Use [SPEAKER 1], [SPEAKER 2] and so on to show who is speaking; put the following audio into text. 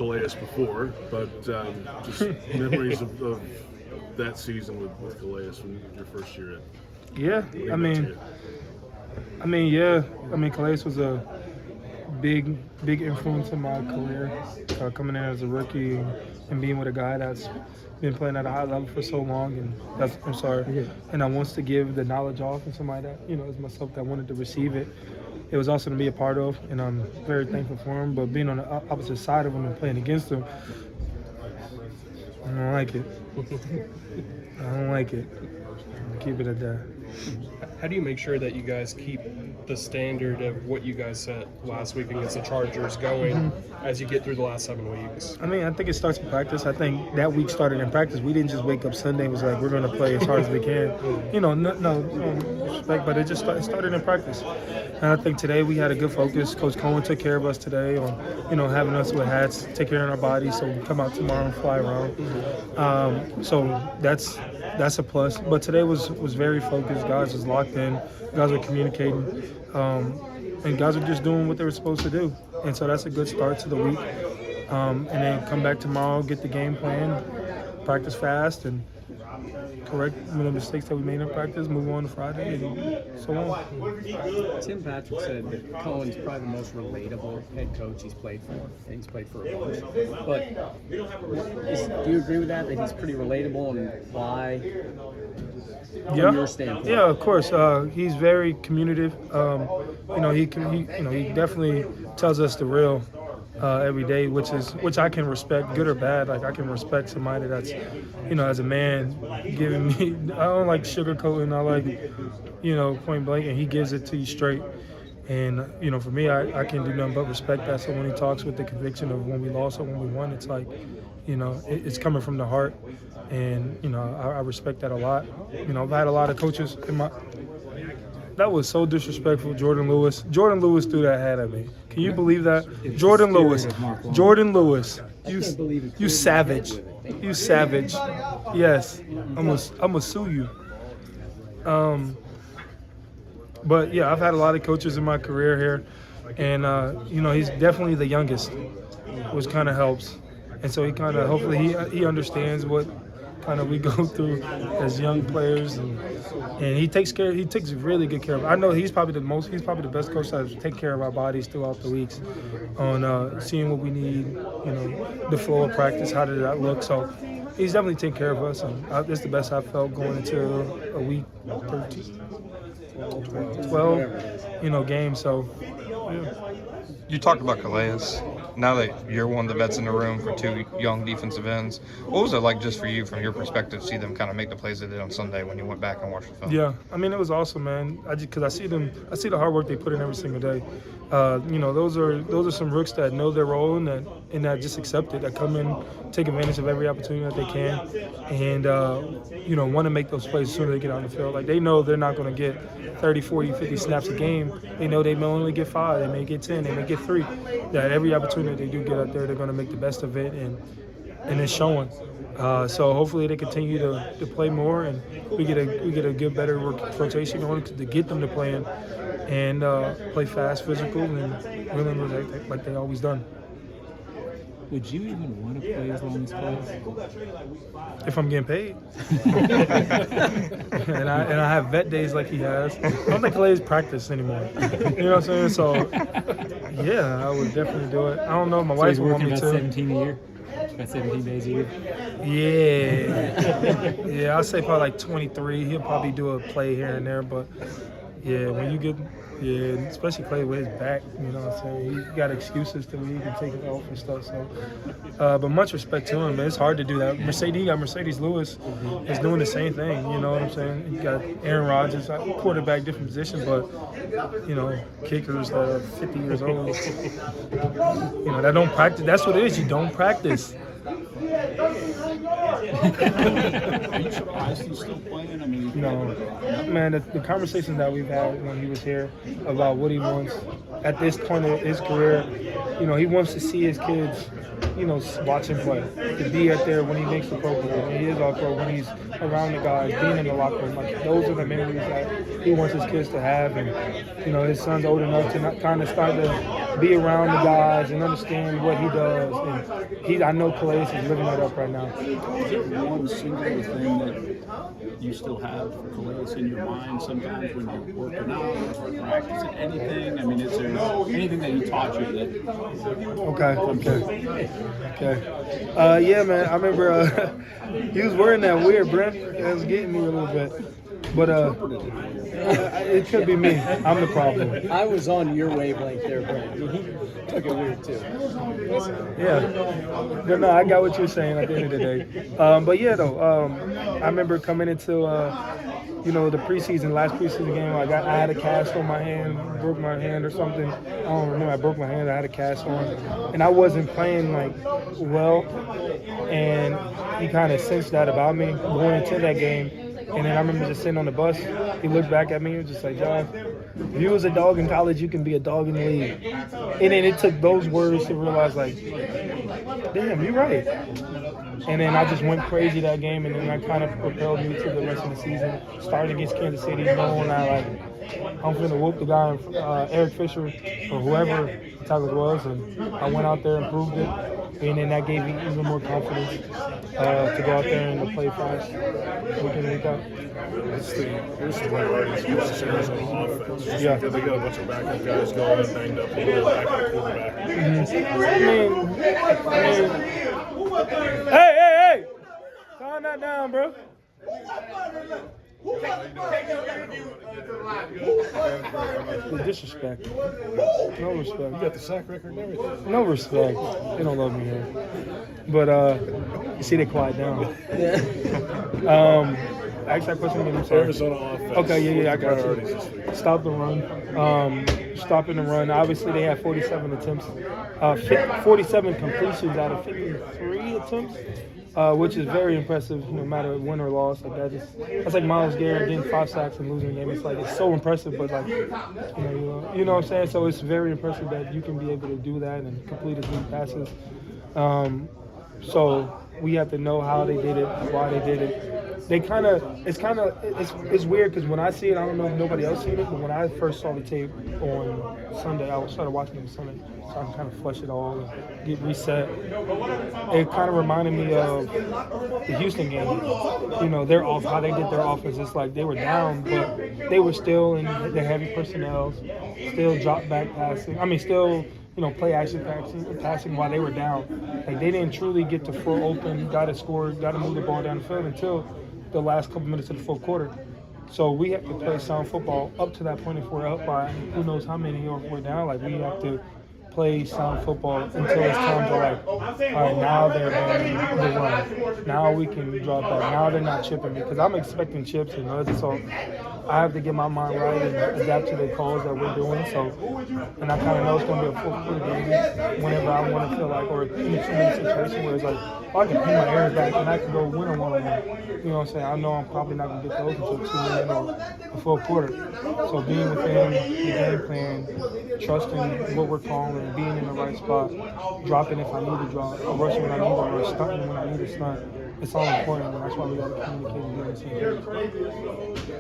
[SPEAKER 1] Calais before, but just memories of that season with Calais when your first year at.
[SPEAKER 2] Yeah, Calais was a big influence in my career. Coming in as a rookie and being with a guy that's been playing at a high level for so long, and I wants to give the knowledge off and somebody that is myself that wanted to receive it. It was awesome to be a part of, and I'm very thankful for him. But being on the opposite side of him and playing against him, I don't like it. I'll keep it at that.
[SPEAKER 3] How do you make sure that you guys keep the standard of what you guys set last week against the Chargers going as you get through the last 7 weeks?
[SPEAKER 2] I think it starts in practice. I think that week started in practice. We didn't just wake up Sunday and was like, we're going to play as hard as we can. No respect, but it started in practice. And I think today we had a good focus. Coach Cohen took care of us today on, having us with hats, take care of our bodies so we can come out tomorrow and fly around. So that's a plus. But today was very focused. Guys was locked in. Guys were communicating. And guys are just doing what they were supposed to do. And so that's a good start to the week. And then come back tomorrow, get the game plan, practice fast, and correct the mistakes that we made in practice, move on to Friday, and so on.
[SPEAKER 4] Tim Patrick said that Cohen's probably the most relatable head coach he's played for, and he's played for a bunch. But do you agree with that he's pretty relatable, and why? From your standpoint?
[SPEAKER 2] Yeah, of course. He's very communicative. He definitely tells us the real every day, which I can respect, good or bad. Like I can respect somebody that's, as a man, giving me. I don't like sugarcoating. I like, point blank, and he gives it to you straight. And for me, I can do nothing but respect that. So when he talks with the conviction of when we lost or when we won, it's like, it's coming from the heart. And, I respect that a lot. I've had a lot of coaches in my – that was so disrespectful, Jordan Lewis. Jordan Lewis threw that hat at me. Can you believe that? Jordan Lewis, you savage. You savage. Yes, I'm gonna sue you. But, yeah, I've had a lot of coaches in my career here. And, he's definitely the youngest, which kind of helps. And so hopefully he understands what kind of we go through as young players, and he takes really good care of. I know he's probably the best coach that take care of our bodies throughout the weeks, on seeing what we need, the flow of practice, how did that look. So he's definitely taking care of us, and it's the best I've felt going into a week 13, 12, game. So yeah.
[SPEAKER 5] You talked about Calais. Now that you're one of the vets in the room for two young defensive ends, what was it like just for you, from your perspective, to see them kind of make the plays they did on Sunday when you went back and watched the film?
[SPEAKER 2] Yeah, it was awesome, man. Because I see the hard work they put in every single day. Those are some rooks that know their role and that just accept it, that come in, take advantage of every opportunity that they can, and want to make those plays as soon as they get on the field. Like, they know they're not going to get 30, 40, 50 snaps a game. They know they may only get 5, they may get 10, they may get 3. That every opportunity they do get out there, they're going to make the best of it, and it's showing. So hopefully they continue to play more, and we get a good, better rotation going to get them to play in and play fast, physical, and really like they always done.
[SPEAKER 6] Would you even want to play as long as Clay?
[SPEAKER 2] If I'm getting paid. and I have vet days like he has. I don't think Clay's practice anymore. You know what I'm saying? So, yeah, I would definitely do it. I don't know. My wife would want me to.
[SPEAKER 6] 17 a year? About 17 days a year?
[SPEAKER 2] Yeah. Yeah, I'd say probably like 23. He'll probably do a play here and there. But, yeah, when you get – yeah, especially Clay with his back, you know what I'm saying? He's got excuses to leave and take it off and stuff. So, but much respect to him, man. It's hard to do that. Mercedes Lewis is doing the same thing, you know what I'm saying? You got Aaron Rodgers, quarterback, different position, but, kickers that are 50 years old, that don't practice. That's what it is. You don't practice.
[SPEAKER 6] Are you surprised he's still playing?
[SPEAKER 2] No, man, the conversations that we've had when he was here about what he wants at this point in his career, he wants to see his kids, watch him play, to be out there when he makes the Pro Bowl, when he is all pro, when he's around the guys, being in the locker room. Like, those are the memories that he wants his kids to have. And, his son's old enough to not kind of start to be around the guys and understand what he does. And I know Calais is living that up right now.
[SPEAKER 7] Is there one singular thing that you still have for Calais in your mind sometimes when you're working out or practicing anything? I mean, is there anything that he taught you that
[SPEAKER 2] Okay. Yeah, man. I remember he was wearing that weird, Brent. It was getting me a little bit. But it could be me. I'm the problem.
[SPEAKER 4] I was on your wavelength there, Brent. He took it weird too.
[SPEAKER 2] Yeah. But no, I got what you're saying at the end of the day. But yeah, though, I remember coming into the last preseason game. I had a cast on my hand, broke my hand or something. I don't remember. I broke my hand. I had a cast on, and I wasn't playing well. And he kind of sensed that about me going into that game. And then I remember just sitting on the bus. He looked back at me and was just like, John, if you was a dog in college, you can be a dog in the league. And then it took those words to realize, damn, you're right. And then I just went crazy that game, and then that kind of propelled me to the rest of the season. Starting against Kansas City, knowing I'm going to whoop the guy, Eric Fisher, or whoever the tackle was. And I went out there and proved it. And then that gave me even more confidence to go out there and to play fast week in, week out.
[SPEAKER 1] This is one of our excuses in Arizona offense.
[SPEAKER 2] Yeah.
[SPEAKER 1] Because they got a bunch of backup guys going and banged up. They got a backup quarterback.
[SPEAKER 2] Hey! Calm that down, bro. The disrespect. No respect.
[SPEAKER 1] You got the sack record and everything.
[SPEAKER 2] No respect. They don't love me here. But you see, they quiet down. Ask that question again. I'm sorry.
[SPEAKER 1] Arizona offense.
[SPEAKER 2] Okay, yeah, I got
[SPEAKER 1] priorities
[SPEAKER 2] you.
[SPEAKER 1] this week.
[SPEAKER 2] Stop the run. Stopping the run. Obviously, they had 47 attempts, 47 completions out of 53 attempts. Which is very impressive, no matter win or loss. That's like Myles Garrett getting 5 sacks and losing a game. It's so impressive, but you know what I'm saying. So it's very impressive that you can be able to do that and complete as many passes. So we have to know how they did it, why they did it. It's weird because when I see it, I don't know if nobody else seen it, but when I first saw the tape on Sunday, I started watching it on Sunday, so I can kind of flush it all and get reset. It kind of reminded me of the Houston game. How they did their offense. It's like they were down, but they were still in the heavy personnel, still drop back passing. Still play action passing while they were down. They didn't truly get to full open, got to score, got to move the ball down the field until the last couple minutes of the fourth quarter. So we have to play sound football up to that point. If we're up by who knows how many, or if we're down, we have to play sound football until it's time to all right, now they're running the run. Now we can drop back. Now they're not chipping me because I'm expecting chips and runs. So I have to get my mind right and adapt to the calls that we're doing. And I kind of know it's going to be a fourth quarter game whenever I want to feel or in a 2-minute situation where it's I can pin my ears back and I can go win a one-on-one. You know what I'm saying? I know I'm probably not going to get those until 2 minutes or a full quarter. So being within the game plan, trusting what we're calling, and being in the right spot, dropping if I need to drop, rushing when I need to rush, stunting when I need to stunt. It's all important, and that's why we got to communicate and get on the same page.